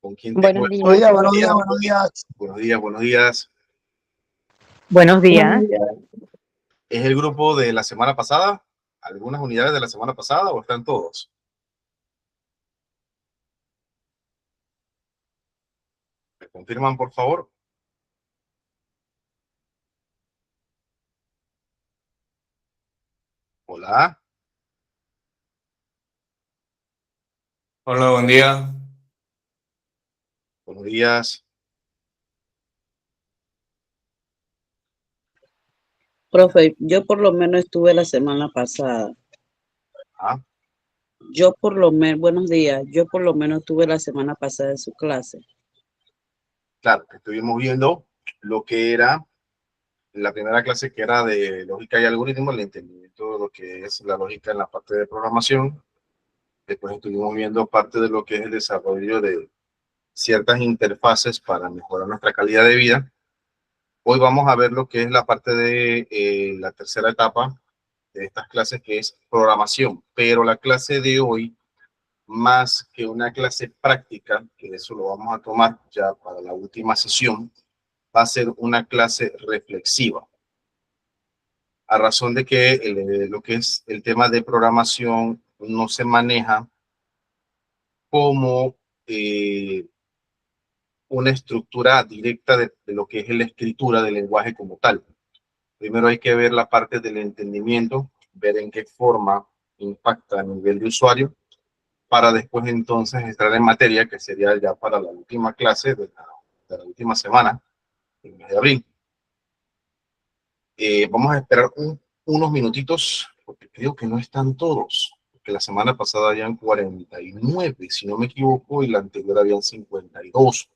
¿Con quién tengo Buenos el días. gusto? Buenos días, buenos días. Buenos días, buenos días. Buenos días. ¿Es el grupo de la semana pasada? ¿Algunas unidades de la semana pasada o están todos? ¿Me confirman, por favor? Hola. Hola, buen día. Buenos días. Profe, yo por lo menos estuve la semana pasada. Ah, Buenos días, yo por lo menos estuve la semana pasada en su clase. claro, estuvimos viendo lo que era la primera clase, que era de lógica y algoritmos, el entendimiento de lo que es la lógica en la parte de programación. Después estuvimos viendo parte de lo que es el desarrollo de ciertas interfaces para mejorar nuestra calidad de vida. Hoy vamos a ver lo que es la parte de la tercera etapa de estas clases, que es programación. Pero la clase de hoy, más que una clase práctica, que eso lo vamos a tomar ya para la última sesión, va a ser una clase reflexiva. A razón de que lo que es el tema de programación no se maneja como una estructura directa de lo que es la escritura del lenguaje como tal. Primero hay que ver la parte del entendimiento, ver en qué forma impacta a nivel de usuario, para después entonces entrar en materia, que sería ya para la última clase de la última semana, en el mes de abril. Vamos a esperar unos minutitos, porque creo que no están todos, porque la semana pasada habían 49, si no me equivoco, y la anterior habían 52.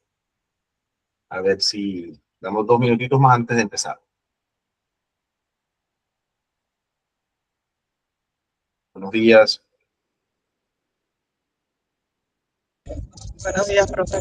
A ver si damos 2 minutitos más antes de empezar. Buenos días. Buenos días, profe.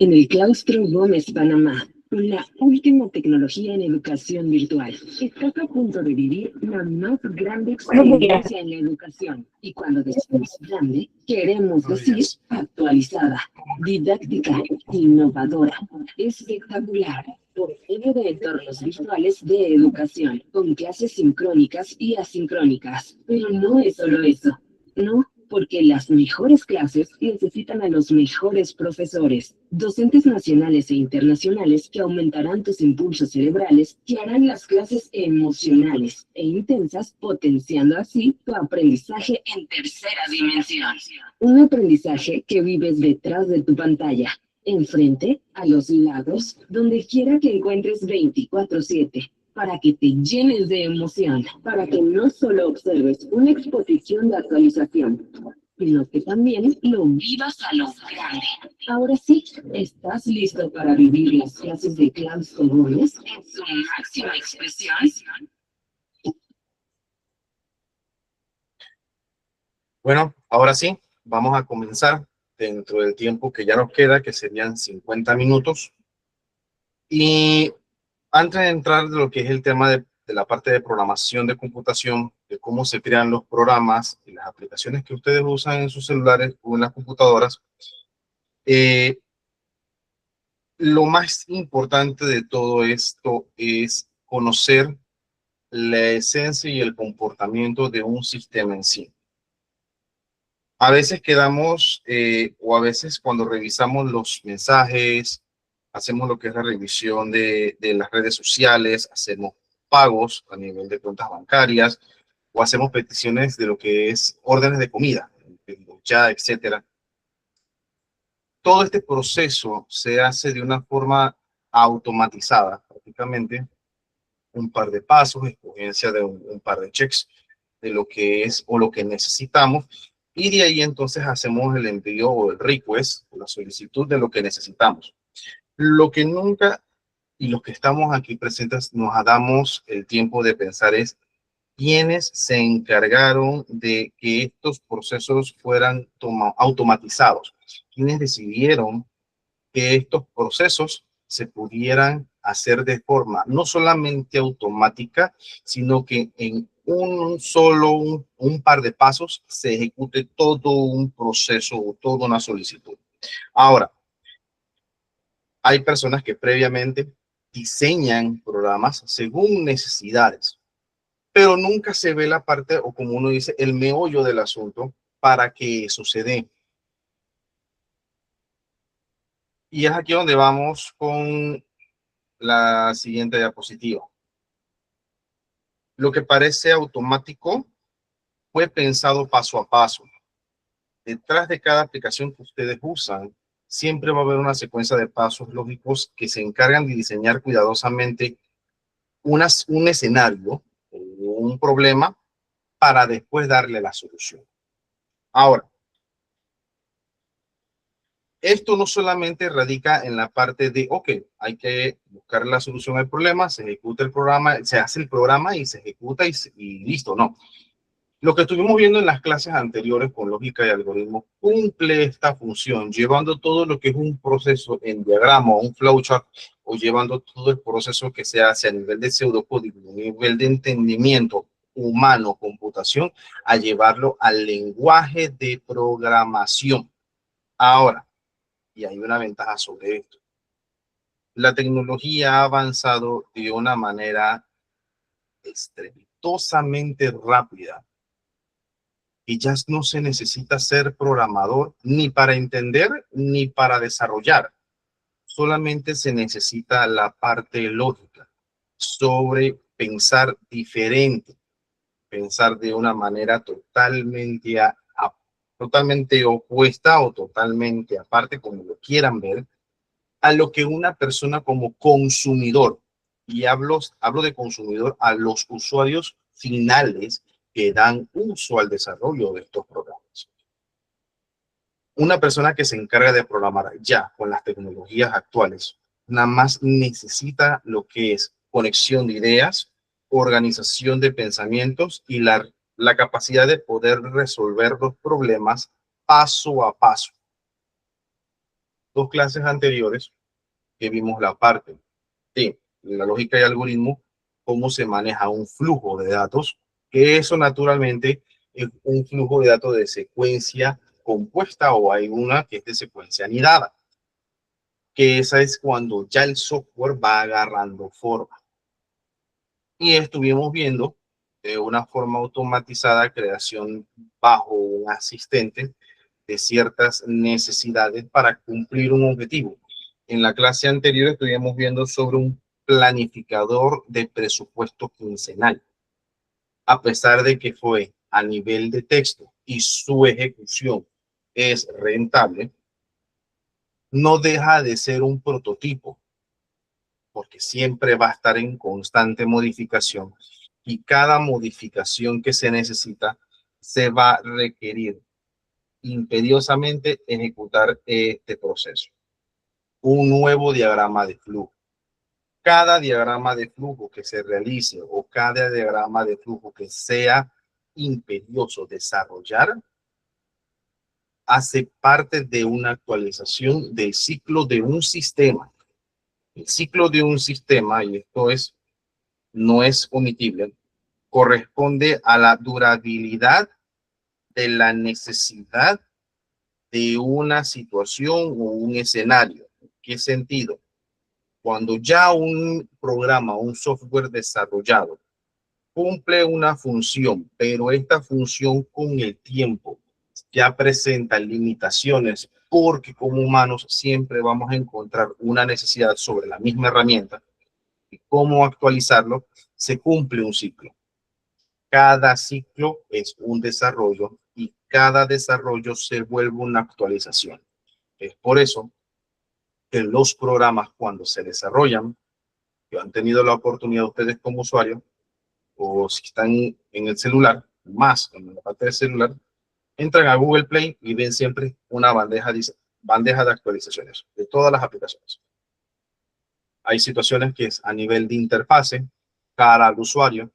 En el claustro Gómez, Panamá. con la última tecnología en educación virtual. Estás a punto de vivir la más grande experiencia en la educación. Y cuando decimos grande, queremos decir actualizada, didáctica, innovadora, espectacular, por medio de entornos virtuales de educación, con clases sincrónicas y asincrónicas. Pero no es solo eso. No, porque las mejores clases necesitan a los mejores profesores, docentes nacionales e internacionales que aumentarán tus impulsos cerebrales, que harán las clases emocionales e intensas, potenciando así tu aprendizaje en tercera dimensión. Un aprendizaje que vives detrás de tu pantalla, enfrente, a los lados, donde quiera que encuentres 24/7. Para que te llenes de emoción, para que no solo observes una exposición de actualización, sino que también lo vivas a lo grande. Ahora sí, ¿estás listo para vivir las clases de Claudio Gómez en su máxima expresión? Bueno, ahora sí, vamos a comenzar dentro del tiempo que ya nos queda, que serían 50 minutos. Y antes de entrar de lo que es el tema de la parte de programación de computación, de cómo se crean los programas y las aplicaciones que ustedes usan en sus celulares o en las computadoras, lo más importante de todo esto es conocer la esencia y el comportamiento de un sistema en sí. A veces quedamos, o a veces cuando revisamos los mensajes, hacemos lo que es la revisión de las redes sociales, hacemos pagos a nivel de cuentas bancarias, o hacemos peticiones de lo que es órdenes de comida, ya, etcétera. Todo este proceso se hace de una forma automatizada, prácticamente un par de pasos, escogencia de un par de checks de lo que es o lo que necesitamos, y de ahí entonces hacemos el envío o el request, la solicitud de lo que necesitamos. Lo que nunca, y los que estamos aquí presentes, nos damos el tiempo de pensar es quiénes se encargaron de que estos procesos fueran automatizados, quiénes decidieron que estos procesos se pudieran hacer de forma no solamente automática, sino que en un par de pasos se ejecute todo un proceso o toda una solicitud. Ahora, hay personas que previamente diseñan programas según necesidades, pero nunca se ve la parte, o como uno dice, el meollo del asunto para que eso se dé. Y es aquí donde vamos con la siguiente diapositiva. Lo que parece automático fue pensado paso a paso. Detrás de cada aplicación que ustedes usan, siempre va a haber una secuencia de pasos lógicos que se encargan de diseñar cuidadosamente un escenario o un problema para después darle la solución. Ahora, esto no solamente radica en la parte de, ok, hay que buscar la solución al problema, se ejecuta el programa, se hace el programa y se ejecuta y listo, no. Lo que estuvimos viendo en las clases anteriores con lógica y algoritmo cumple esta función, llevando todo lo que es un proceso en diagrama o un flowchart, o llevando todo el proceso que se hace a nivel de pseudocódigo, a nivel de entendimiento humano, computación, a llevarlo al lenguaje de programación. Ahora, y hay una ventaja sobre esto. La tecnología ha avanzado de una manera estrepitosamente rápida y ya no se necesita ser programador ni para entender ni para desarrollar. Solamente se necesita la parte lógica sobre pensar diferente, pensar de una manera totalmente opuesta o totalmente aparte, como lo quieran ver, a lo que una persona como consumidor, y hablo de consumidor a los usuarios finales que dan uso al desarrollo de estos programas. Una persona que se encarga de programar ya con las tecnologías actuales, nada más necesita lo que es conexión de ideas, organización de pensamientos y la capacidad de poder resolver los problemas paso a paso. Dos clases anteriores que vimos la parte Sí, la lógica y algoritmo, cómo se maneja un flujo de datos, que eso naturalmente es un flujo de datos de secuencia compuesta o hay una que es de secuencia anidada, que esa es cuando ya el software va agarrando forma. Y estuvimos viendo de una forma automatizada creación bajo un asistente de ciertas necesidades para cumplir un objetivo. En la clase anterior estuvimos viendo sobre un planificador de presupuesto quincenal. A pesar de que fue a nivel de texto y su ejecución es rentable, no deja de ser un prototipo, porque siempre va a estar en constante modificación y cada modificación que se necesita se va a requerir imperiosamente ejecutar este proceso. Un nuevo diagrama de flujo. Cada diagrama de flujo que se realice o cada diagrama de flujo que sea imperioso desarrollar hace parte de una actualización del ciclo de un sistema. El ciclo de un sistema, y esto no es omitible, corresponde a la durabilidad de la necesidad de una situación o un escenario. ¿En qué sentido? Cuando ya un programa, un software desarrollado cumple una función, pero esta función con el tiempo ya presenta limitaciones porque como humanos siempre vamos a encontrar una necesidad sobre la misma herramienta y cómo actualizarlo, se cumple un ciclo. Cada ciclo es un desarrollo y cada desarrollo se vuelve una actualización. Es por eso que los programas cuando se desarrollan, que han tenido la oportunidad ustedes como usuarios, o si están en el celular, más en la parte del celular, entran a Google Play y ven siempre una bandeja de actualizaciones de todas las aplicaciones. Hay situaciones que es a nivel de interfase, cara al usuario,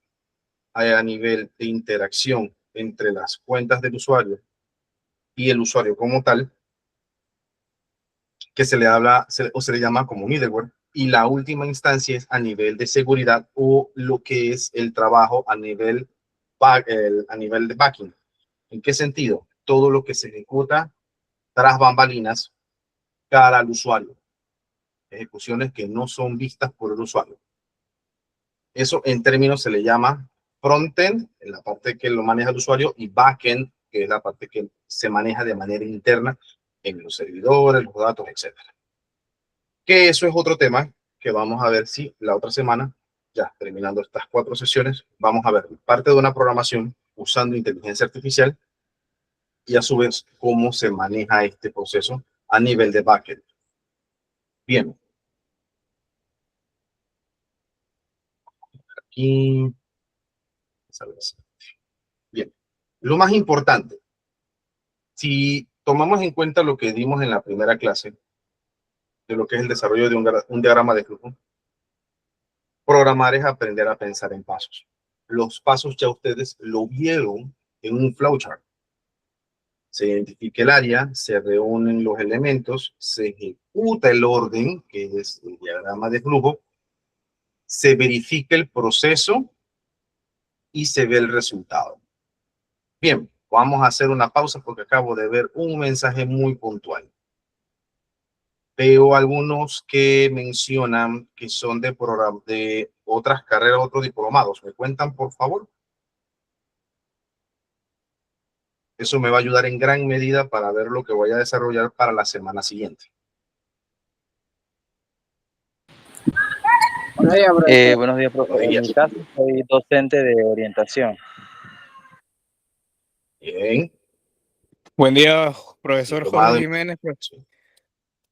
hay a nivel de interacción entre las cuentas del usuario y el usuario como tal, que se le habla o se le llama como middleware. Y la última instancia es a nivel de seguridad o lo que es el trabajo a nivel de backing. ¿En qué sentido? Todo lo que se ejecuta tras bambalinas cara al usuario. Ejecuciones que no son vistas por el usuario. Eso en términos se le llama frontend, en la parte que lo maneja el usuario, y backend, que es la parte que se maneja de manera interna en los servidores, los datos, etc. Que eso es otro tema que vamos a ver si la otra semana, ya terminando estas 4 sesiones, vamos a ver parte de una programación usando inteligencia artificial y a su vez cómo se maneja este proceso a nivel de backend. Bien. Aquí. Bien. Lo más importante, si tomamos en cuenta lo que dimos en la primera clase, de lo que es el desarrollo de un diagrama de flujo, programar es aprender a pensar en pasos. Los pasos ya ustedes lo vieron en un flowchart. Se identifica el área, se reúnen los elementos, se ejecuta el orden, que es el diagrama de flujo, se verifica el proceso y se ve el resultado. Bien, vamos a hacer una pausa porque acabo de ver un mensaje muy puntual. Veo algunos que mencionan que son de otras carreras, otros diplomados. ¿Me cuentan, por favor? Eso me va a ayudar en gran medida para ver lo que voy a desarrollar para la semana siguiente. Buenos días, profe. En mi caso, soy docente de orientación. Bien. Buen día, profesor Diplomado Jorge en- Jiménez.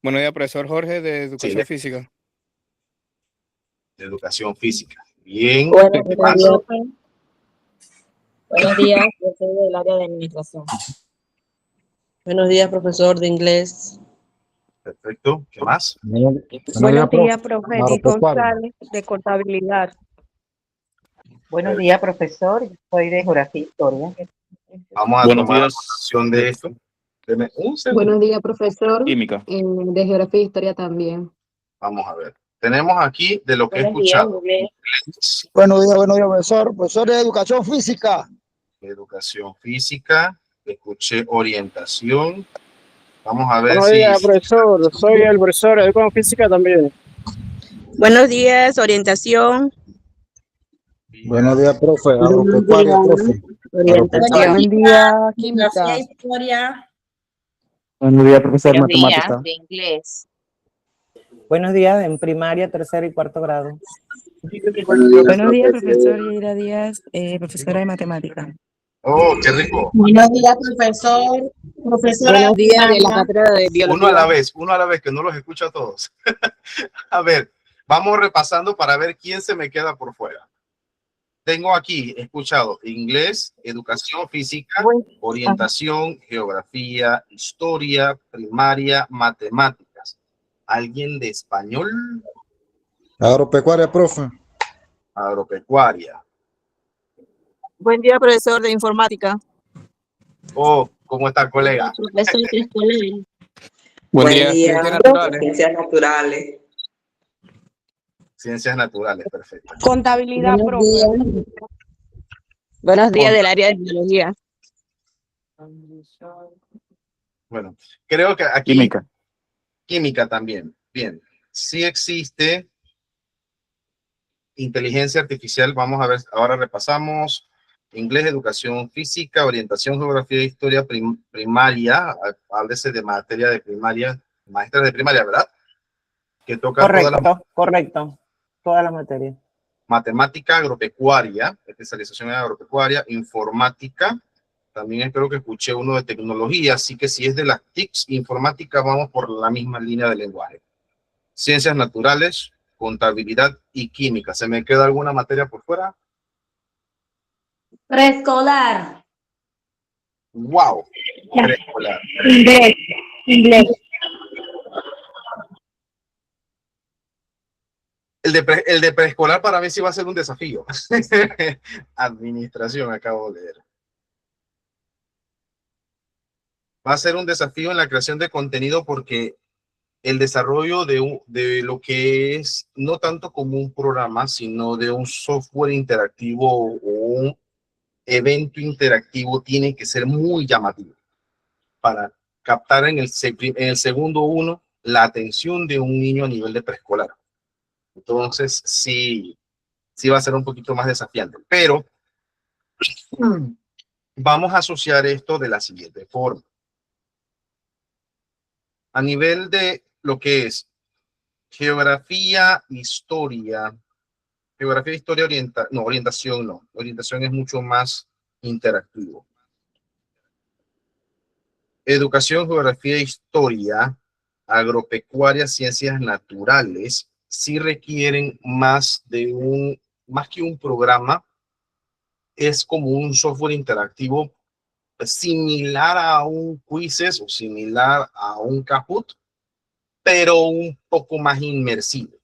Buenos días, profesor Jorge de Educación Física. de educación física. Bien. Buenos ¿Qué más? días, profe. Buenos días, yo soy del área de administración. Buenos días, profesor de inglés. Perfecto. ¿Qué más? Buenos días, profe. Edith González, de contabilidad. Buenos días, profesor. Yo soy de Geografía e Historia. Vamos a Buenos tomar días. anotación de esto. Deme un segundo. Buenos días, profesor. Química. De Geografía e Historia también. Vamos a ver. Tenemos aquí de lo que he escuchado. Inglés, Buenos días, profesor. Profesor de educación física. educación física, escuché orientación. Vamos a ver Buenos días, profesor. Soy el profesor de educación física también. Buenos días, orientación. Buenos días, profe. Agropecuaria, profe. Orientación. Buen día, química. Historia. Buenos días, profesor de Buenos días, matemática. de inglés. Buenos días, en primaria, tercero y cuarto grado. Buenos días, profesor Yeira Díaz, profesora de matemática. Oh, qué rico. Buenos días, profesor. Profesora. Buenos días de la cátedra de biología. Uno a la vez, que no los escucho a todos. A ver, vamos repasando para ver quién se me queda por fuera. Tengo aquí, escuchado, inglés, educación física, orientación, geografía, historia, primaria, matemáticas. ¿Alguien de español? Agropecuaria, profe. Agropecuaria. Buen día, profesor de informática. Oh, ¿cómo está, colega? Profesor de escuela. Buen día, ciencias naturales. Ciencias naturales. Ciencias naturales, perfecto. Contabilidad, profe. Buenos días del área de biología. Bueno, creo que aquí... Química. Química también. Bien. Sí existe inteligencia artificial. Vamos a ver, ahora repasamos inglés, educación física, orientación, geografía e historia primaria. Háblese de materia de primaria, maestra de primaria, ¿verdad? Que toca Correcto. Toda la materia. Matemática agropecuaria, especialización en agropecuaria, informática. También creo que escuché uno de tecnología, así que si es de las TICs, informática, vamos por la misma línea de lenguaje. Ciencias naturales, contabilidad y química. ¿Se me queda alguna materia por fuera? Preescolar. ¡Wow! Preescolar. Inglés. El de preescolar para mí sí va a ser un desafío. Administración, acabo de leer. Va a ser un desafío en la creación de contenido porque el desarrollo de lo que es no tanto como un programa, sino de un software interactivo o un evento interactivo tiene que ser muy llamativo para captar en el segundo uno la atención de un niño a nivel de preescolar. Entonces, sí va a ser un poquito más desafiante, pero vamos a asociar esto de la siguiente forma. A nivel de lo que es geografía, historia, orientación no. Orientación es mucho más interactivo. Educación, geografía, historia, agropecuaria, ciencias naturales, sí requieren más que un programa, es como un software interactivo similar a un Quizzes o similar a un Kahoot, pero un poco más inmersivo.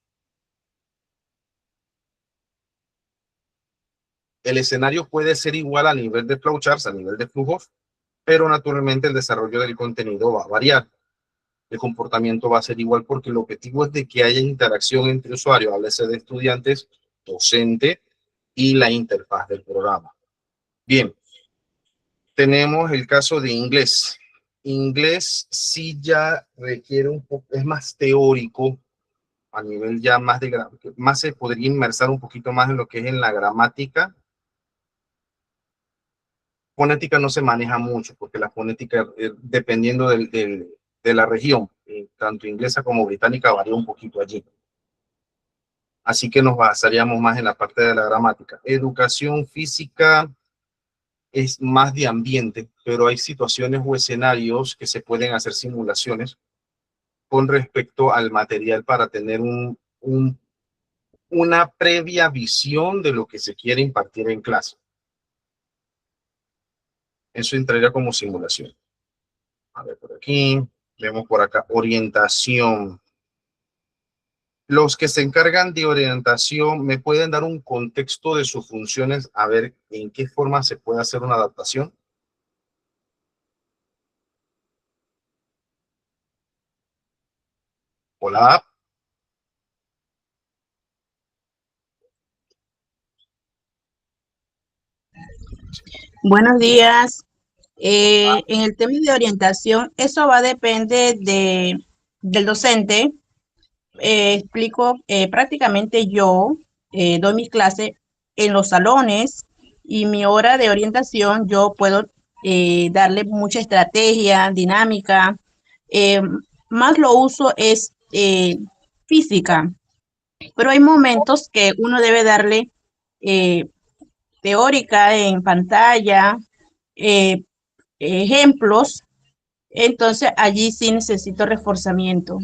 El escenario puede ser igual a nivel de flowcharts, a nivel de flujos, pero naturalmente el desarrollo del contenido va a variar. El comportamiento va a ser igual porque el objetivo es de que haya interacción entre usuarios, háblese de estudiantes, docente y la interfaz del programa. Bien, tenemos el caso de inglés. Inglés sí ya requiere un poco, es más teórico, a nivel ya más se podría inmersar un poquito más en lo que es en la gramática. Fonética no se maneja mucho, porque la fonética, dependiendo de la región, tanto inglesa como británica, varía un poquito allí. Así que nos basaríamos más en la parte de la gramática. Educación física es más de ambiente, pero hay situaciones o escenarios que se pueden hacer simulaciones con respecto al material para tener una previa visión de lo que se quiere impartir en clase. Eso entraría como simulación. A ver, por aquí, vemos por acá, orientación. Los que se encargan de orientación, ¿me pueden dar un contexto de sus funciones? A ver en qué forma se puede hacer una adaptación. Hola. Buenos días. En el tema de orientación, eso va a depender del docente. Explico, prácticamente yo doy mis clases en los salones y mi hora de orientación yo puedo darle mucha estrategia, dinámica. eh, Más lo uso es física, pero hay momentos que uno debe darle eh, teórica en pantalla, eh, ejemplos, entonces allí sí necesito reforzamiento.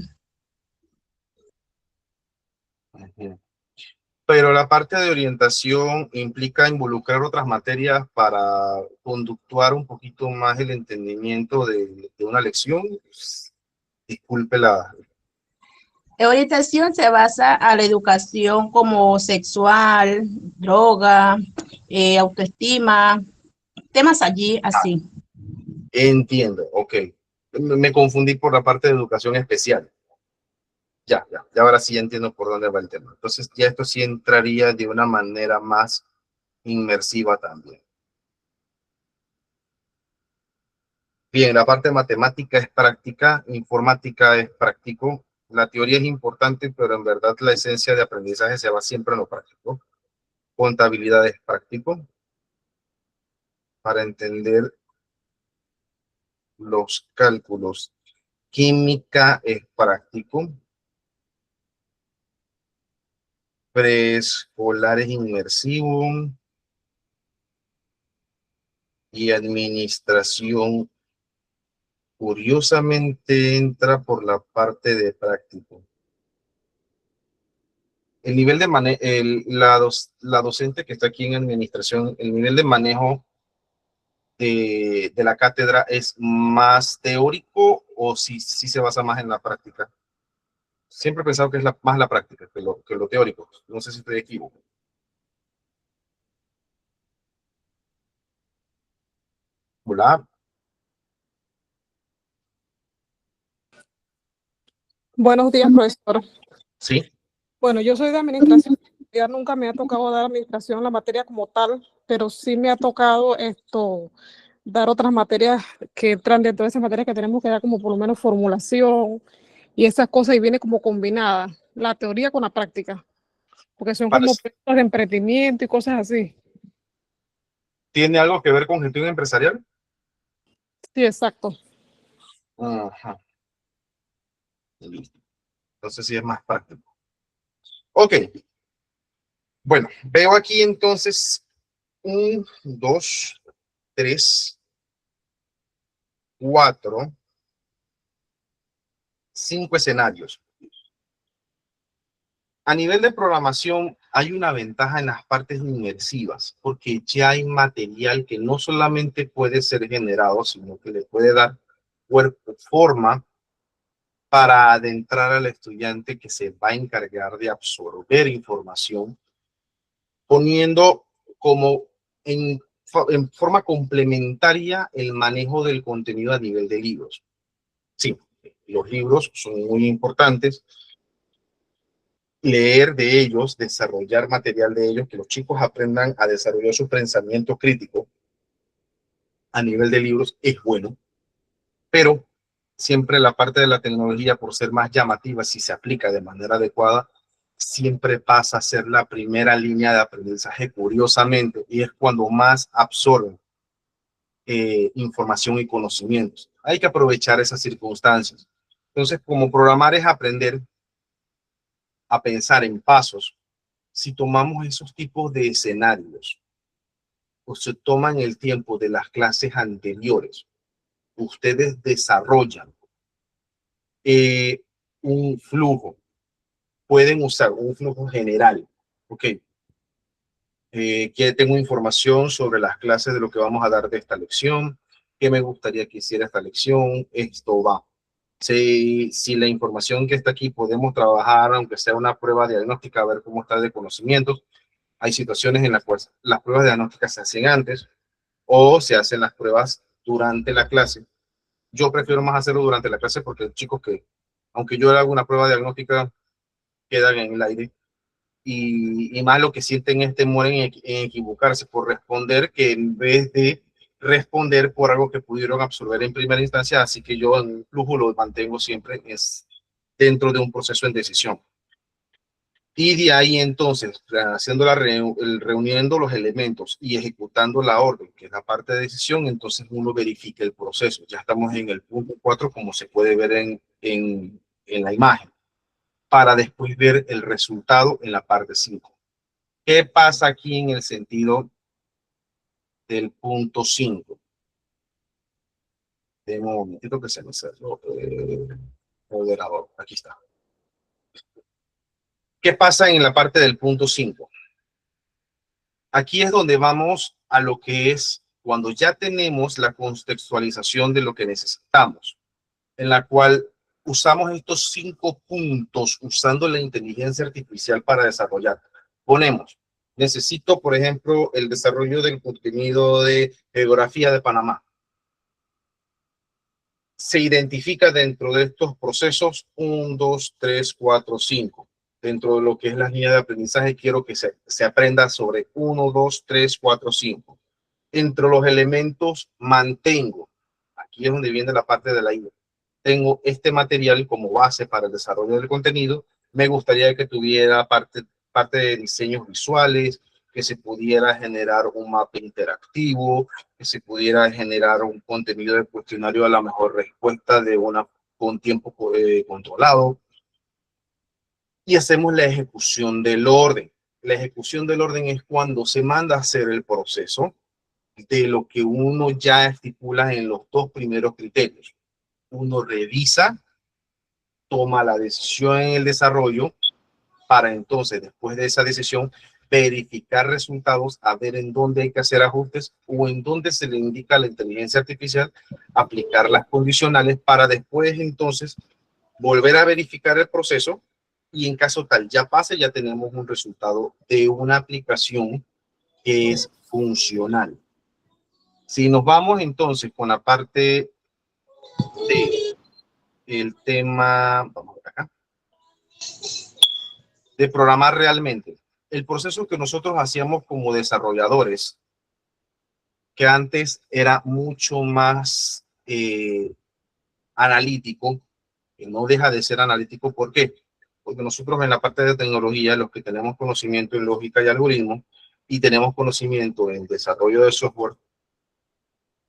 Ujú. Pero la parte de orientación implica involucrar otras materias para conductuar un poquito más el entendimiento de una lección. Disculpe la... La orientación se basa a la educación como sexual, droga, autoestima, temas allí así. Entiendo, ok. Me confundí por la parte de educación especial. Ya ahora sí entiendo por dónde va el tema. Entonces ya esto sí entraría de una manera más inmersiva también. Bien, la parte de matemática es práctica, informática es práctico. La teoría es importante, pero en verdad la esencia de aprendizaje se va siempre en lo práctico. Contabilidad es práctico para entender los cálculos. Química es práctico. Preescolar es inmersivo. Y administración, curiosamente, entra por la parte de práctico. El nivel de manejo, la docente que está aquí en administración, el nivel de manejo de la cátedra es más teórico o si se basa más en la práctica. Siempre he pensado que es más la práctica que lo teórico. No sé si estoy equivocado. Hola. Buenos días, profesor. Sí. Bueno, yo soy de administración. Ya nunca me ha tocado dar administración, la materia como tal, pero sí me ha tocado dar otras materias que entran dentro de esas materias que tenemos que dar, como por lo menos formulación y esas cosas, y viene como combinada la teoría con la práctica, porque son como proyectos de emprendimiento y cosas así. ¿Tiene algo que ver con gestión empresarial? Sí, exacto. Ajá. Listo. Entonces sí es más práctico. Ok. Bueno, veo aquí entonces 1, 2, 3, 4, 5 escenarios. A nivel de programación hay una ventaja en las partes inmersivas, porque ya hay material que no solamente puede ser generado, sino que le puede dar cuerpo, forma, para adentrar al estudiante que se va a encargar de absorber información, poniendo como en forma complementaria el manejo del contenido a nivel de libros. Sí, los libros son muy importantes. Leer de ellos, desarrollar material de ellos, que los chicos aprendan a desarrollar su pensamiento crítico a nivel de libros es bueno, pero siempre la parte de la tecnología, por ser más llamativa, si se aplica de manera adecuada, siempre pasa a ser la primera línea de aprendizaje, curiosamente, y es cuando más absorben información y conocimientos. Hay que aprovechar esas circunstancias. Entonces, como programar es aprender a pensar en pasos, si tomamos esos tipos de escenarios, o se toman el tiempo de las clases anteriores, ustedes desarrollan un flujo, pueden usar un flujo general, ok, que tengo información sobre las clases de lo que vamos a dar de esta lección, que me gustaría que hiciera esta lección, esto va. Si la información que está aquí podemos trabajar, aunque sea una prueba diagnóstica, a ver cómo está de conocimientos. Hay situaciones en las cuales las pruebas diagnósticas se hacen antes o se hacen las pruebas durante la clase. Yo prefiero más hacerlo durante la clase porque chicos que, aunque yo haga una prueba diagnóstica, quedan en el aire y más lo que sienten es temor en equivocarse por responder, que en vez de responder por algo que pudieron absorber en primera instancia. Así que yo en un flujo lo mantengo siempre es dentro de un proceso en decisión. Y de ahí entonces, haciendo reuniendo los elementos y ejecutando la orden, que es la parte de decisión, entonces uno verifica el proceso. Ya estamos en el punto 4, como se puede ver en la imagen, para después ver el resultado en la parte 5. ¿Qué pasa aquí en el sentido del punto 5? Tengo un momentito que se me cerró el moderador. Aquí está. ¿Qué pasa en la parte del punto 5? Aquí es donde vamos a lo que es cuando ya tenemos la contextualización de lo que necesitamos, en la cual usamos estos 5 puntos usando la inteligencia artificial para desarrollar. Ponemos, necesito, por ejemplo, el desarrollo del contenido de geografía de Panamá. Se identifica dentro de estos procesos 1, 2, 3, 4, 5. Dentro de lo que es la línea de aprendizaje, quiero que se aprenda sobre 1, 2, 3, 4, 5. Entre los elementos mantengo, aquí es donde viene la parte de la IA. Tengo este material como base para el desarrollo del contenido. Me gustaría que tuviera parte de diseños visuales, que se pudiera generar un mapa interactivo, que se pudiera generar un contenido de cuestionario a la mejor respuesta con tiempo controlado. Y hacemos la ejecución del orden. La ejecución del orden es cuando se manda a hacer el proceso de lo que uno ya estipula en los 2 primeros criterios. Uno revisa, toma la decisión en el desarrollo, para entonces, después de esa decisión, verificar resultados, a ver en dónde hay que hacer ajustes o en dónde se le indica a la inteligencia artificial aplicar las condicionales, para después entonces volver a verificar el proceso, y en caso tal ya pase, ya tenemos un resultado de una aplicación que es funcional. Si nos vamos entonces con la parte de el tema, vamos acá, de programar realmente, el proceso que nosotros hacíamos como desarrolladores, que antes era mucho más analítico, que no deja de ser analítico. ¿Por qué? Porque nosotros en la parte de tecnología, los que tenemos conocimiento en lógica y algoritmo y tenemos conocimiento en desarrollo de software,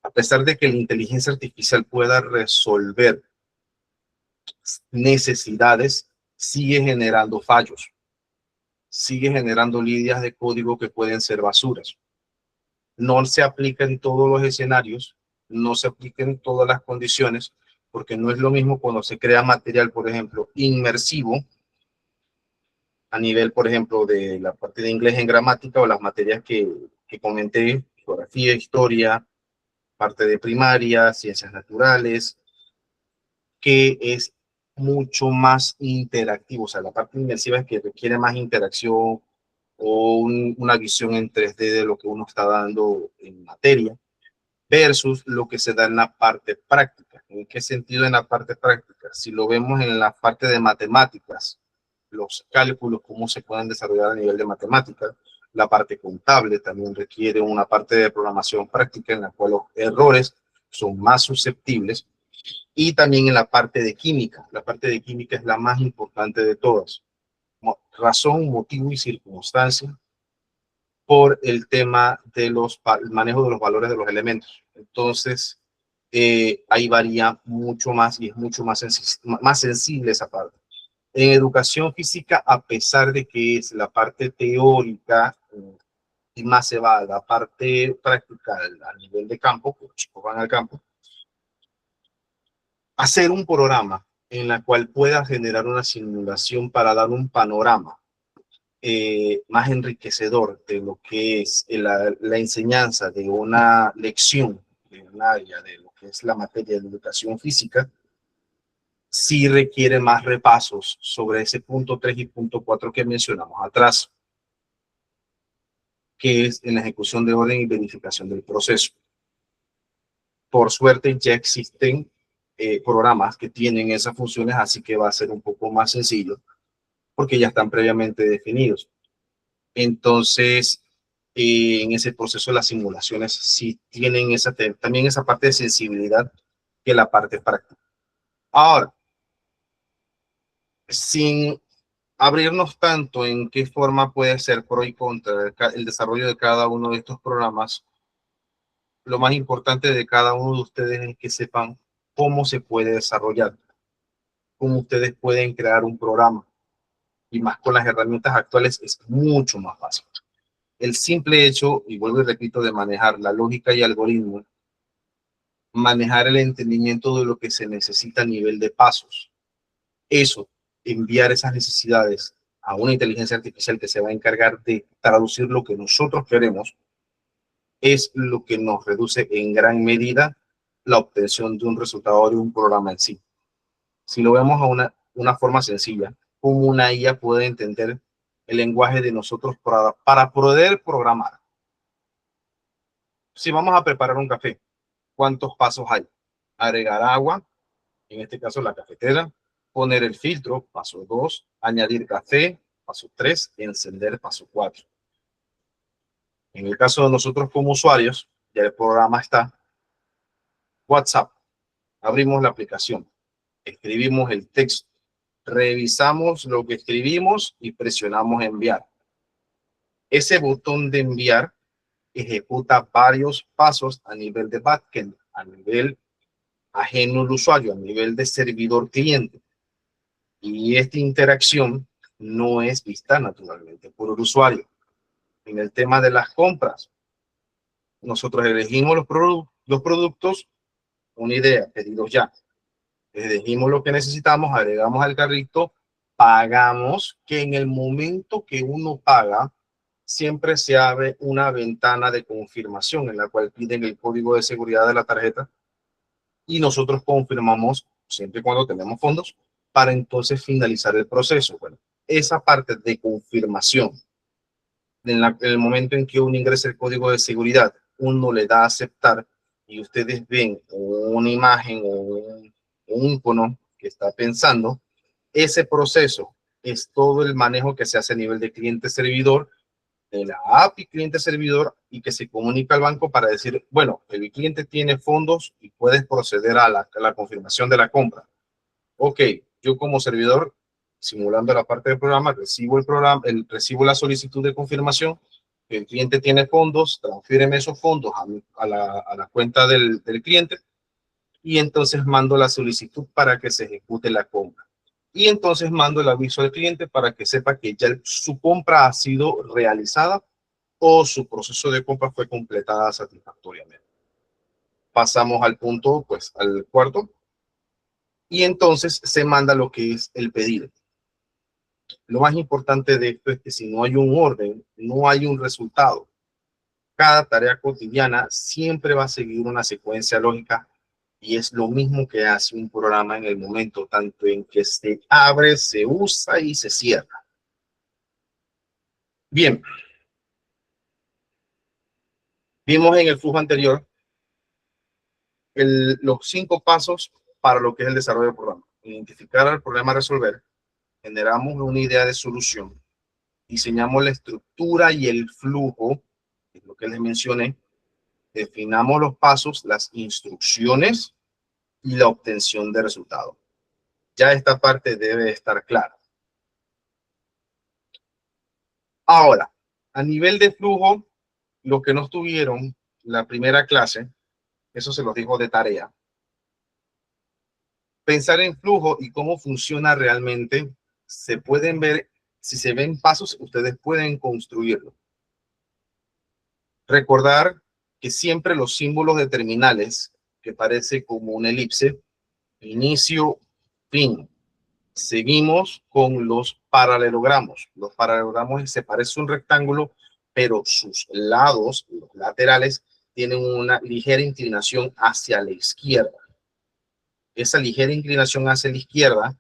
a pesar de que la inteligencia artificial pueda resolver necesidades, sigue generando fallos, sigue generando líneas de código que pueden ser basuras. No se aplica en todos los escenarios, no se aplica en todas las condiciones, porque no es lo mismo cuando se crea material, por ejemplo, inmersivo, a nivel, por ejemplo, de la parte de inglés en gramática o las materias que comenté, geografía, historia, parte de primaria, ciencias naturales, que es mucho más interactivo. O sea, la parte inmersiva es que requiere más interacción o una visión en 3D de lo que uno está dando en materia, versus lo que se da en la parte práctica. ¿En qué sentido en la parte práctica? Si lo vemos en la parte de matemáticas, los cálculos, cómo se pueden desarrollar a nivel de matemáticas, la parte contable también requiere una parte de programación práctica en la cual los errores son más susceptibles, y también en la parte de química. La parte de química es la más importante de todas. Razón, motivo y circunstancia, por el tema de el manejo de los valores de los elementos. Entonces, ahí varía mucho más y es mucho más sensible esa parte. En educación física, a pesar de que es la parte teórica y más se va a la parte práctica a nivel de campo, porque los chicos van al campo, hacer un programa en la cual pueda generar una simulación para dar un panorama más enriquecedor de lo que es la enseñanza de una lección de un área de lo que es la materia de educación física, sí requiere más repasos sobre ese punto 3 y punto 4 que mencionamos atrás, que es en la ejecución de orden y verificación del proceso. Por suerte ya existen programas que tienen esas funciones, así que va a ser un poco más sencillo porque ya están previamente definidos. Entonces, en ese proceso las simulaciones sí tienen también esa parte de sensibilidad que la parte práctica. Ahora, sin abrirnos tanto en qué forma puede ser pro y contra el desarrollo de cada uno de estos programas, lo más importante de cada uno de ustedes es que sepan cómo se puede desarrollar, cómo ustedes pueden crear un programa. Y más con las herramientas actuales es mucho más fácil. El simple hecho, y vuelvo y repito, de manejar la lógica y algoritmo, manejar el entendimiento de lo que se necesita a nivel de pasos. Eso, enviar esas necesidades a una inteligencia artificial que se va a encargar de traducir lo que nosotros queremos, es lo que nos reduce en gran medida la obtención de un resultado de un programa en sí. Si lo vemos a una forma sencilla, cómo una IA puede entender el lenguaje de nosotros para poder programar. Si vamos a preparar un café, ¿cuántos pasos hay? Agregar agua, en este caso la cafetera, poner el filtro, paso 2, añadir café, paso 3, encender, paso 4. En el caso de nosotros como usuarios, ya el programa está. WhatsApp, abrimos la aplicación, escribimos el texto, revisamos lo que escribimos y presionamos enviar. Ese botón de enviar ejecuta varios pasos a nivel de backend, a nivel ajeno al usuario, a nivel de servidor cliente. Y esta interacción no es vista naturalmente por el usuario. En el tema de las compras, nosotros elegimos los productos, una idea, pedidos ya. Elegimos lo que necesitamos, agregamos al carrito, pagamos, que en el momento que uno paga, siempre se abre una ventana de confirmación en la cual piden el código de seguridad de la tarjeta y nosotros confirmamos siempre y cuando tenemos fondos para entonces finalizar el proceso. Bueno, esa parte de confirmación, en el momento en que uno ingresa el código de seguridad, uno le da a aceptar y ustedes ven una imagen o un icono que está pensando, ese proceso es todo el manejo que se hace a nivel de cliente-servidor, de la API cliente-servidor y que se comunica al banco para decir, bueno, el cliente tiene fondos y puedes proceder a la confirmación de la compra. Ok, yo como servidor, simulando la parte del programa, recibo la solicitud de confirmación, que el cliente tiene fondos, transfiéreme esos fondos a la cuenta del cliente y entonces mando la solicitud para que se ejecute la compra. Y entonces mando el aviso al cliente para que sepa que ya su compra ha sido realizada o su proceso de compra fue completada satisfactoriamente. Pasamos al punto, pues, al cuarto. Y entonces se manda lo que es el pedido. Lo más importante de esto es que si no hay un orden, no hay un resultado. Cada tarea cotidiana siempre va a seguir una secuencia lógica y es lo mismo que hace un programa en el momento, tanto en que se abre, se usa y se cierra. Bien. Vimos en el flujo anterior los 5 pasos para lo que es el desarrollo del programa. Identificar el problema a resolver, generamos una idea de solución, diseñamos la estructura y el flujo, es lo que les mencioné, definamos los pasos, las instrucciones y la obtención de resultados. Ya esta parte debe estar clara. Ahora, a nivel de flujo, los que no estuvieron la primera clase, eso se los dijo de tarea. Pensar en flujo y cómo funciona realmente, se pueden ver, si se ven pasos, ustedes pueden construirlo. Recordar que siempre los símbolos de terminales, que parece como una elipse, inicio, fin. Seguimos con los paralelogramos. Los paralelogramos se parece un rectángulo, pero sus lados, los laterales, tienen una ligera inclinación hacia la izquierda. Esa ligera inclinación hacia la izquierda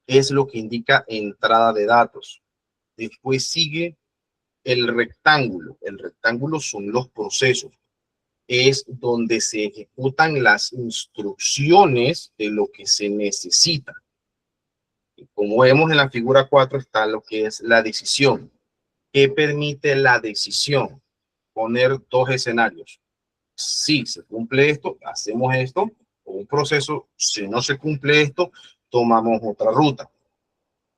es lo que indica entrada de datos. Después sigue el rectángulo. El rectángulo son los procesos. Es donde se ejecutan las instrucciones de lo que se necesita. Y como vemos en la figura 4 está lo que es la decisión. ¿Qué permite la decisión? Poner dos escenarios. Si se cumple esto, hacemos esto, o un proceso. Si no se cumple esto, tomamos otra ruta.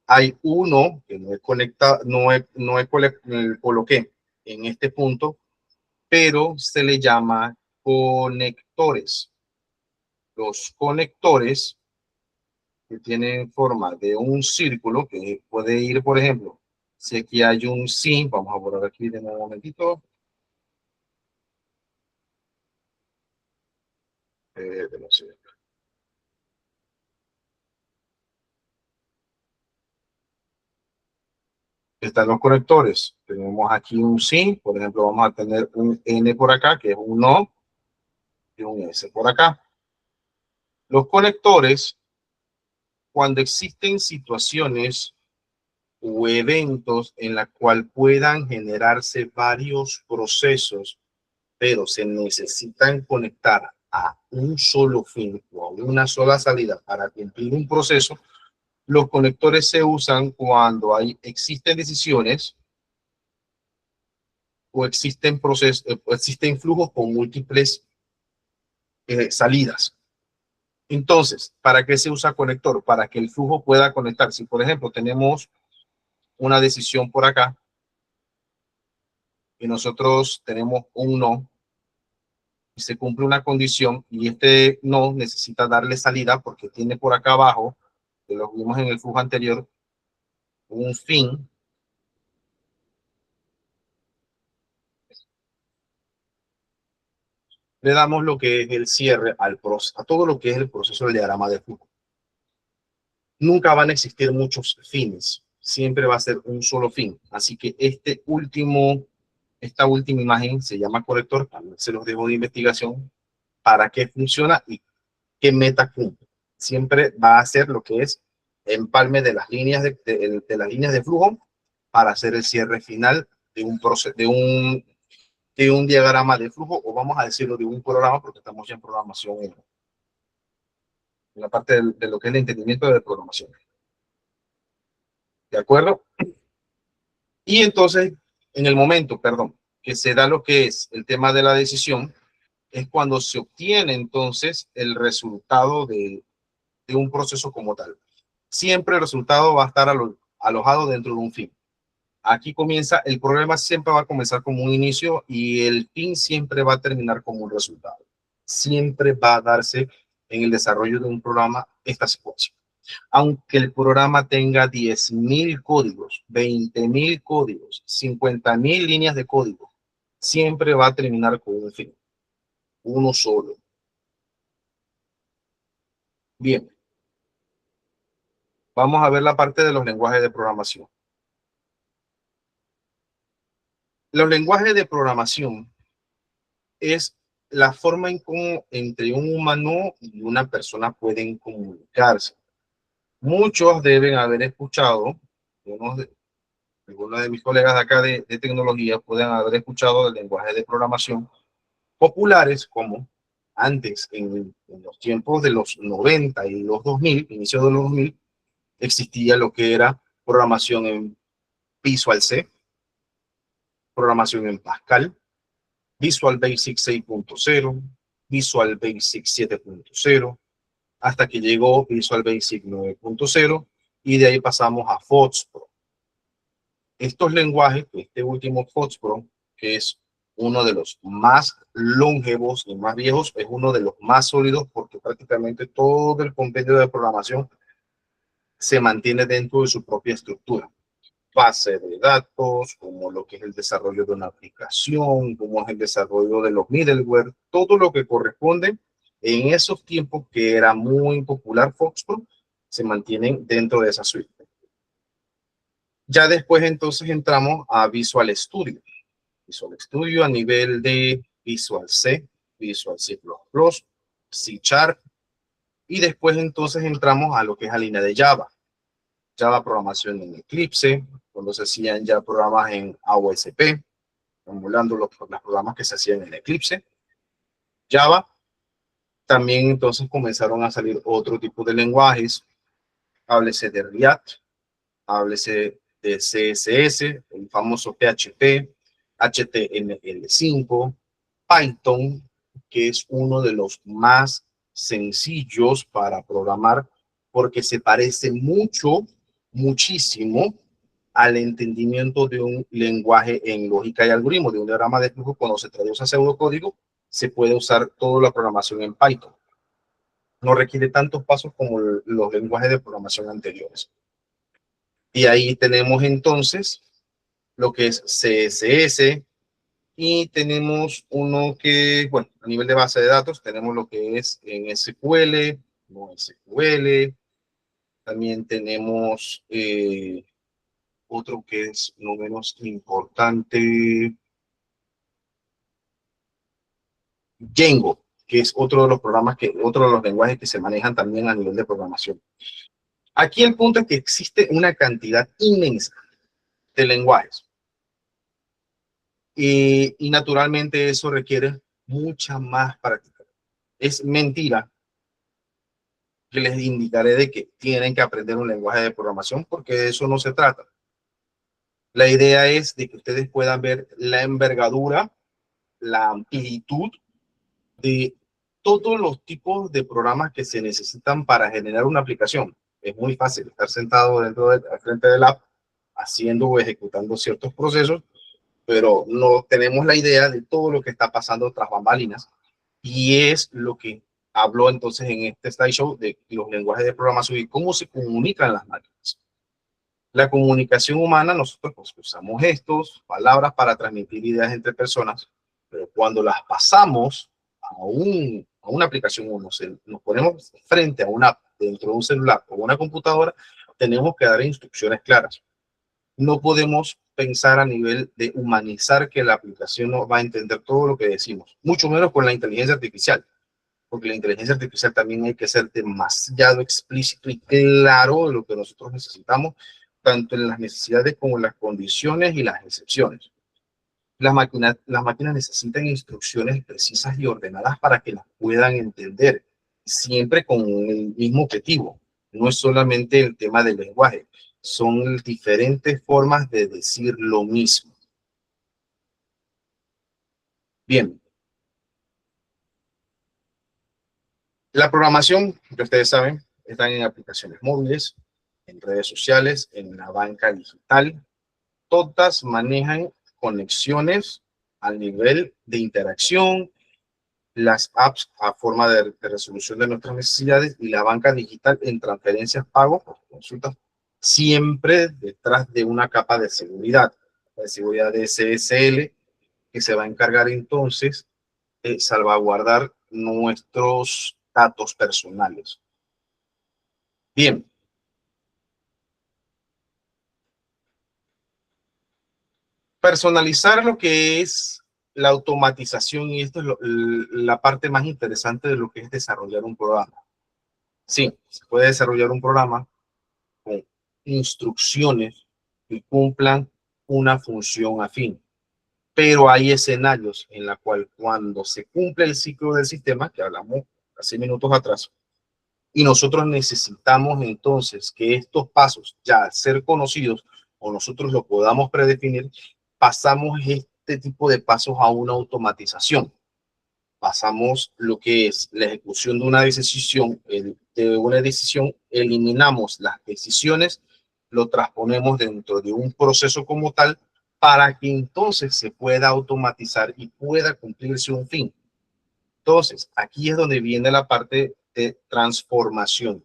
Hay uno que no he conectado, coloqué en este punto, pero se le llama conectores. Los conectores que tienen forma de un círculo, que puede ir, por ejemplo, si aquí hay un sí, vamos a borrar aquí de un momentito. Están los conectores. Tenemos aquí un sí, por ejemplo, vamos a tener un N por acá, que es un no, y un S por acá. Los conectores, cuando existen situaciones o eventos en la cual puedan generarse varios procesos, pero se necesitan conectar a un solo fin o a una sola salida para cumplir un proceso, los conectores se usan cuando existen decisiones o existen procesos, existen flujos con múltiples salidas. Entonces, ¿para qué se usa conector? Para que el flujo pueda conectar. Si, por ejemplo, tenemos una decisión por acá y nosotros tenemos un no y se cumple una condición y este no necesita darle salida porque tiene por acá abajo, que lo vimos en el flujo anterior, un fin. Le damos lo que es el cierre al proceso, a todo lo que es el proceso del diagrama de flujo. Nunca van a existir muchos fines, siempre va a ser un solo fin. Así que esta última imagen se llama conector, también se los dejo de investigación para qué funciona y qué meta cumple. Siempre va a ser lo que es empalme de las líneas de las líneas de flujo para hacer el cierre final de un proceso, de un diagrama de flujo, o vamos a decirlo de un programa, porque estamos ya en programación en la parte de lo que es el entendimiento de programación. ¿De acuerdo? Y entonces, en el momento, que se da lo que es el tema de la decisión, es cuando se obtiene entonces el resultado de un proceso como tal. Siempre el resultado va a estar alojado dentro de un fin. Aquí comienza, el problema siempre va a comenzar como un inicio y el fin siempre va a terminar como un resultado. Siempre va a darse en el desarrollo de un programa esta secuencia. Aunque el programa tenga 10.000 códigos, 20.000 códigos, 50.000 líneas de código, siempre va a terminar con un fin, uno solo. Bien. Vamos a ver la parte de los lenguajes de programación. Los lenguajes de programación es la forma en cómo entre un humano y una persona pueden comunicarse. Muchos deben haber escuchado, algunos de mis colegas de acá de tecnología pueden haber escuchado del lenguaje de programación populares como antes, en los tiempos de los 90 y los 2000, inicio de los 2000, existía lo que era programación en Visual C, programación en Pascal, Visual Basic 6.0, Visual Basic 7.0, hasta que llegó Visual Basic 9.0 y de ahí pasamos a FOxPro. Estos lenguajes, este último FOxPro, que es uno de los más longevos y más viejos, es uno de los más sólidos porque prácticamente todo el compendio de programación se mantiene dentro de su propia estructura. Base de datos, como lo que es el desarrollo de una aplicación, como es el desarrollo de los middleware, todo lo que corresponde en esos tiempos que era muy popular FOxPro, se mantienen dentro de esa suite. Ya después entonces entramos a Visual Studio. Visual Studio a nivel de Visual C, Visual C++, C Sharp, y después entonces entramos a lo que es la línea de Java. Java programación en Eclipse, cuando se hacían ya programas en AOSP, emulando los programas que se hacían en Eclipse. Java, también entonces comenzaron a salir otro tipo de lenguajes, háblese de React, háblese de CSS, el famoso PHP, HTML5, Python, que es uno de los más sencillos para programar porque se parece muchísimo al entendimiento de un lenguaje en lógica y algoritmo, de un diagrama de flujo. Cuando se traduce a pseudocódigo, se puede usar toda la programación en Python. No requiere tantos pasos como los lenguajes de programación anteriores. Y ahí tenemos entonces lo que es CSS, y tenemos uno que, bueno, a nivel de base de datos, tenemos lo que es en SQL, NoSQL, también tenemos otro que es no menos importante, Django, que es otro de los programas otro de los lenguajes que se manejan también a nivel de programación. Aquí el punto es que existe una cantidad inmensa de lenguajes. Y naturalmente eso requiere mucha más práctica. Es mentira que les indicaré de que tienen que aprender un lenguaje de programación, porque de eso no se trata. La idea es de que ustedes puedan ver la envergadura, la amplitud de todos los tipos de programas que se necesitan para generar una aplicación. Es muy fácil estar sentado al frente del app haciendo o ejecutando ciertos procesos, pero no tenemos la idea de todo lo que está pasando tras bambalinas, y es lo que habló entonces en este slideshow de los lenguajes de programación y cómo se comunican las máquinas. La comunicación humana, nosotros pues, usamos gestos, palabras para transmitir ideas entre personas, pero cuando las pasamos a una aplicación o nos ponemos frente a una app dentro de un celular o una computadora, tenemos que dar instrucciones claras. No podemos pensar a nivel de humanizar que la aplicación no va a entender todo lo que decimos, mucho menos con la inteligencia artificial, porque la inteligencia artificial también hay que ser demasiado explícito y claro de lo que nosotros necesitamos, tanto en las necesidades como en las condiciones y las excepciones. Las máquinas necesitan instrucciones precisas y ordenadas para que las puedan entender, siempre con el mismo objetivo. No es solamente el tema del lenguaje, son diferentes formas de decir lo mismo. Bien. La programación, que ustedes saben, está en aplicaciones móviles, en redes sociales, en la banca digital. Todas manejan conexiones al nivel de interacción, las apps a forma de resolución de nuestras necesidades, y la banca digital en transferencias, pagos, consultas, siempre detrás de una capa de seguridad, de SSL, que se va a encargar entonces de salvaguardar nuestros datos personales. Bien. Personalizar lo que es la automatización, y esto es la parte más interesante de lo que es desarrollar un programa. Sí, se puede desarrollar un programa con instrucciones que cumplan una función afín, pero hay escenarios en la cual cuando se cumple el ciclo del sistema, que hablamos hace minutos atrás, y nosotros necesitamos entonces que estos pasos, ya al ser conocidos o nosotros lo podamos predefinir, pasamos este tipo de pasos a una automatización. Pasamos lo que es la ejecución de una decisión, eliminamos las decisiones, lo transponemos dentro de un proceso como tal, para que entonces se pueda automatizar y pueda cumplirse un fin. Entonces, aquí es donde viene la parte de transformación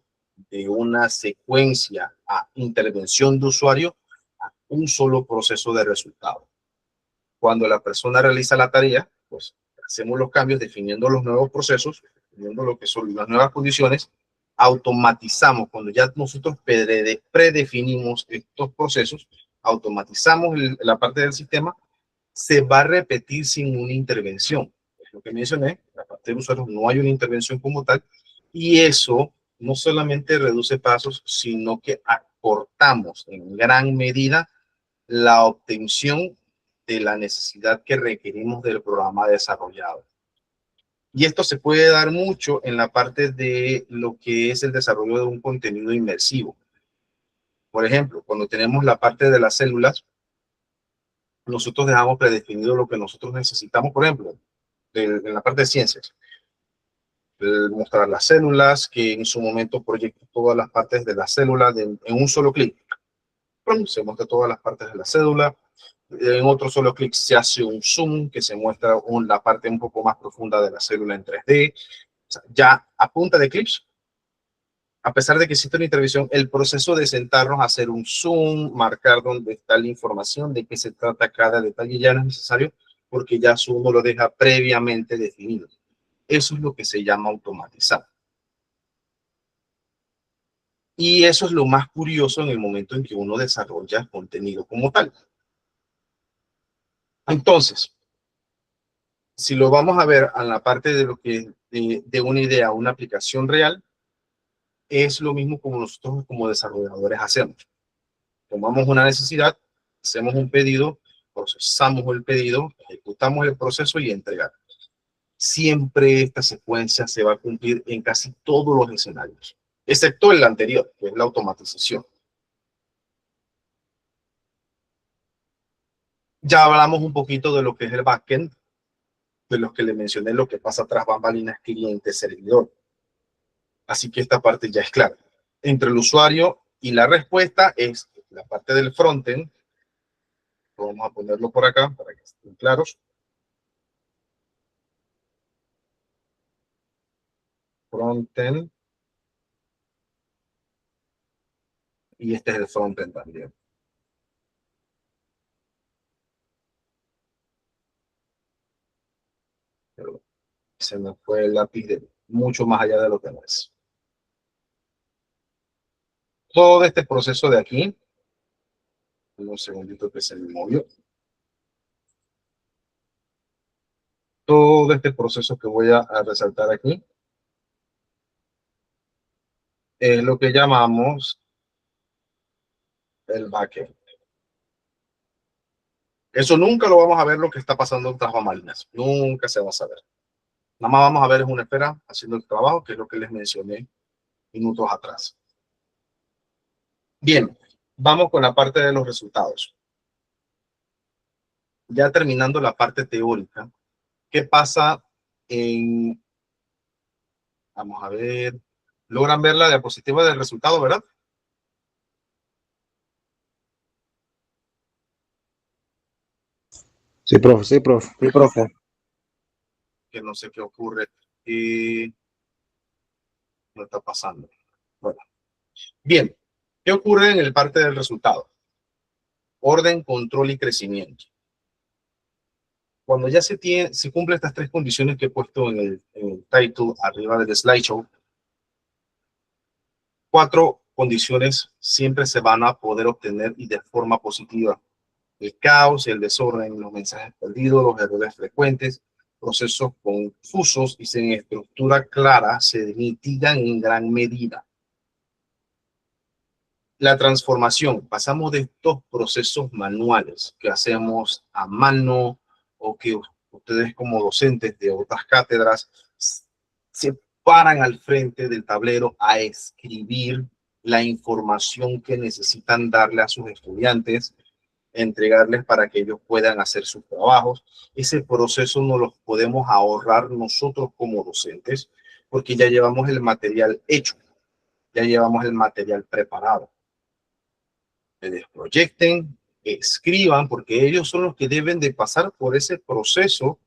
de una secuencia a intervención de usuario a un solo proceso de resultado. Cuando la persona realiza la tarea, pues hacemos los cambios definiendo los nuevos procesos, definiendo lo que son las nuevas condiciones, automatizamos. Cuando ya nosotros predefinimos estos procesos, automatizamos la parte del sistema, se va a repetir sin una intervención. Es lo que mencioné, la parte de usuarios no hay una intervención como tal, y eso no solamente reduce pasos, sino que acortamos en gran medida la obtención de la necesidad que requerimos del programa desarrollado. Y esto se puede dar mucho en la parte de lo que es el desarrollo de un contenido inmersivo. Por ejemplo, cuando tenemos la parte de las células, nosotros dejamos predefinido lo que nosotros necesitamos, por ejemplo, en la parte de ciencias. Mostrar las células, que en su momento proyecte todas las partes de la célula en un solo clic. Se muestra todas las partes de la célula. En otro solo clic se hace un zoom, que se muestra la parte un poco más profunda de la célula en 3D. O sea, ya a punta de clips, a pesar de que existe una intervención, el proceso de sentarnos a hacer un zoom, marcar dónde está la información, de qué se trata cada detalle, ya no es necesario, porque ya uno lo deja previamente definido. Eso es lo que se llama automatizar. Y eso es lo más curioso en el momento en que uno desarrolla contenido como tal. Entonces, si lo vamos a ver en la parte de lo que de una idea, una aplicación real, es lo mismo como nosotros como desarrolladores hacemos. Tomamos una necesidad, hacemos un pedido, procesamos el pedido, ejecutamos el proceso y entregamos. Siempre esta secuencia se va a cumplir en casi todos los escenarios, excepto el anterior, que es la automatización. Ya hablamos un poquito de lo que es el backend, de los que le mencioné, lo que pasa tras bambalinas, cliente-servidor. Así que esta parte ya es clara. Entre el usuario y la respuesta es la parte del frontend. Vamos a ponerlo por acá para que estén claros. Frontend. Y este es el frontend también. Pero se me fue el lápiz de mucho más allá de lo que no es. Todo este proceso de aquí, un segundito que se me movió. Todo este proceso que voy a resaltar aquí es lo que llamamos el backend. Eso nunca lo vamos a ver lo que está pasando tras bambalinas. Nunca se va a saber. Nada más vamos a ver es una esfera haciendo el trabajo, que es lo que les mencioné minutos atrás. Bien, vamos con la parte de los resultados. Ya terminando la parte teórica, ¿qué pasa en... Vamos a ver. ¿Logran ver la diapositiva del resultado, verdad? Sí, profe, sí, profe, sí, profe. Que no sé qué ocurre. No está pasando. Bueno. Bien, ¿qué ocurre en el parte del resultado? Orden, control y crecimiento. Cuando ya se cumple estas tres condiciones que he puesto en el title arriba del slideshow, 4 condiciones siempre se van a poder obtener y de forma positiva. El caos, el desorden, los mensajes perdidos, los errores frecuentes, procesos confusos y sin estructura clara se mitigan en gran medida. La transformación, pasamos de estos procesos manuales que hacemos a mano o que ustedes como docentes de otras cátedras se paran al frente del tablero a escribir la información que necesitan darle a sus estudiantes, entregarles para que ellos puedan hacer sus trabajos. Ese proceso no lo podemos ahorrar nosotros como docentes porque ya llevamos el material hecho, ya llevamos el material preparado. Proyecten, escriban, porque ellos son los que deben de pasar por ese proceso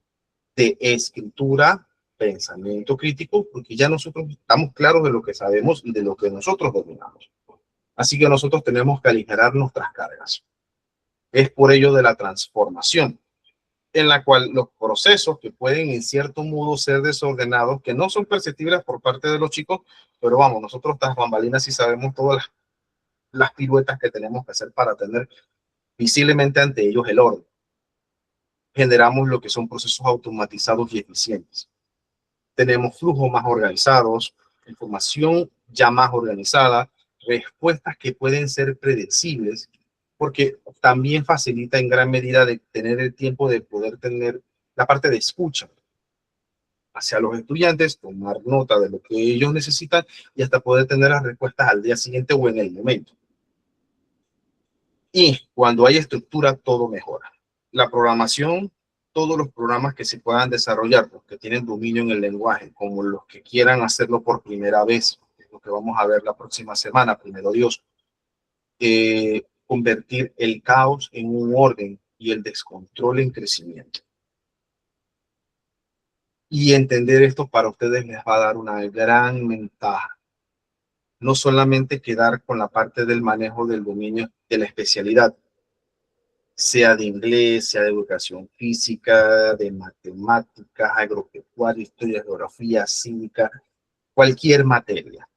de escritura, pensamiento crítico, porque ya nosotros estamos claros de lo que sabemos y de lo que nosotros dominamos. Así que nosotros tenemos que aligerar nuestras cargas. Es por ello de la transformación, en la cual los procesos que pueden en cierto modo ser desordenados, que no son perceptibles por parte de los chicos, pero vamos, nosotros tras bambalinas sí sabemos todas las piruetas que tenemos que hacer para tener visiblemente ante ellos el orden. Generamos lo que son procesos automatizados y eficientes. Tenemos flujos más organizados, información ya más organizada, respuestas que pueden ser predecibles, porque también facilita en gran medida de tener el tiempo de poder tener la parte de escucha hacia los estudiantes, tomar nota de lo que ellos necesitan y hasta poder tener las respuestas al día siguiente o en el momento. Y cuando hay estructura, todo mejora. La programación, todos los programas que se puedan desarrollar, los que tienen dominio en el lenguaje, como los que quieran hacerlo por primera vez, que es lo que vamos a ver la próxima semana, primero Dios, convertir el caos en un orden y el descontrol en crecimiento. Y entender esto para ustedes les va a dar una gran ventaja. No solamente quedar con la parte del manejo del dominio de la especialidad, sea de inglés, sea de educación física, de matemáticas, agropecuaria, historia, geografía, cívica, cualquier materia.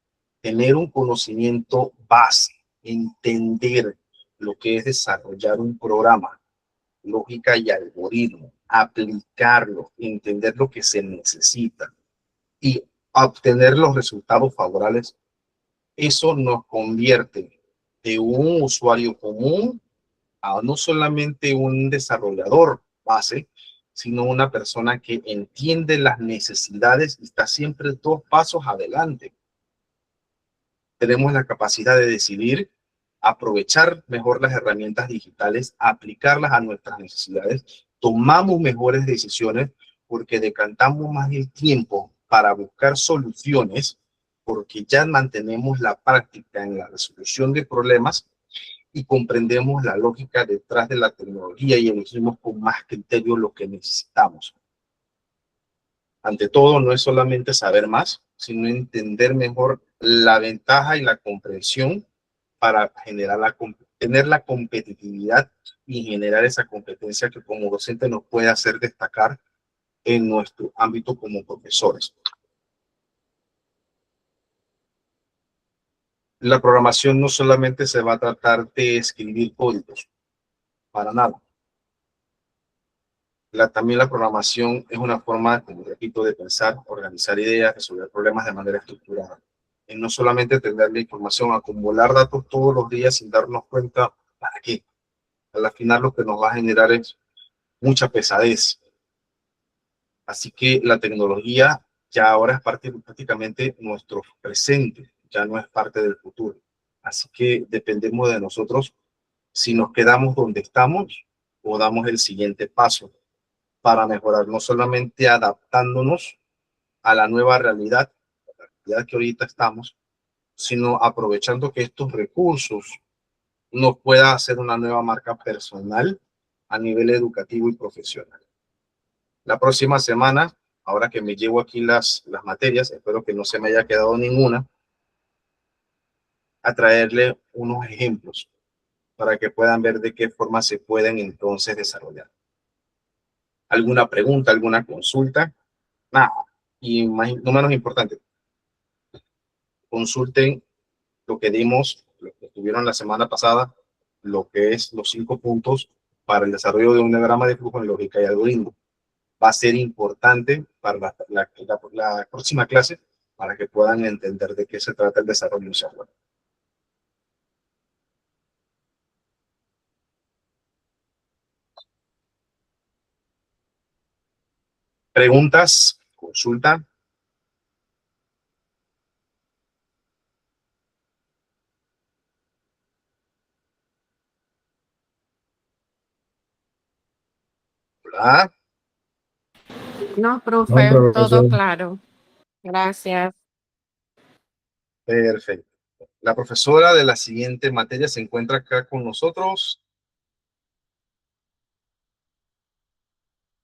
Tener un conocimiento base, entender lo que es desarrollar un programa, lógica y algoritmo, aplicarlo, entender lo que se necesita y obtener los resultados favorables, eso nos convierte de un usuario común a no solamente un desarrollador base, sino una persona que entiende las necesidades y está siempre 2 pasos adelante. Tenemos la capacidad de decidir, aprovechar mejor las herramientas digitales, aplicarlas a nuestras necesidades, tomamos mejores decisiones porque decantamos más el tiempo para buscar soluciones, porque ya mantenemos la práctica en la resolución de problemas y comprendemos la lógica detrás de la tecnología y elegimos con más criterio lo que necesitamos. Ante todo, no es solamente saber más, sino entender mejor la ventaja y la comprensión para generar tener la competitividad y generar esa competencia que como docente nos puede hacer destacar en nuestro ámbito como profesores. La programación no solamente se va a tratar de escribir códigos, para nada. También la programación es una forma, como repito, de pensar, organizar ideas, resolver problemas de manera estructurada. Y no solamente tener la información, acumular datos todos los días sin darnos cuenta para qué. Al final lo que nos va a generar es mucha pesadez. Así que la tecnología ya ahora es prácticamente nuestro presente, ya no es parte del futuro. Así que dependemos de nosotros si nos quedamos donde estamos o damos el siguiente paso para mejorar, no solamente adaptándonos a la nueva realidad, la realidad que ahorita estamos, sino aprovechando que estos recursos nos pueda hacer una nueva marca personal a nivel educativo y profesional. La próxima semana, ahora que me llevo aquí las materias, espero que no se me haya quedado ninguna, a traerle unos ejemplos para que puedan ver de qué forma se pueden entonces desarrollar. ¿Alguna pregunta, alguna consulta? Nada. Y no menos importante, consulten lo que dimos, lo que tuvieron la semana pasada, lo que es los 5 puntos para el desarrollo de un diagrama de flujo en lógica y algoritmo. Va a ser importante para la próxima clase para que puedan entender de qué se trata el desarrollo de un software. ¿Preguntas? ¿Consulta? ¿Hola? No, profe, todo claro. Gracias. Perfecto. La profesora de la siguiente materia se encuentra acá con nosotros.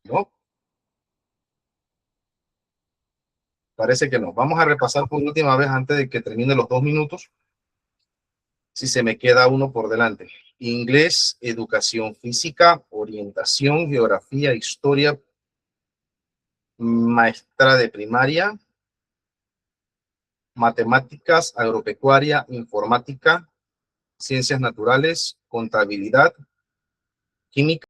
¿No? Parece que no. Vamos a repasar por última vez antes de que termine los 2 minutos. Si se me queda uno por delante. Inglés, educación física, orientación, geografía, historia, maestra de primaria, matemáticas, agropecuaria, informática, ciencias naturales, contabilidad, química.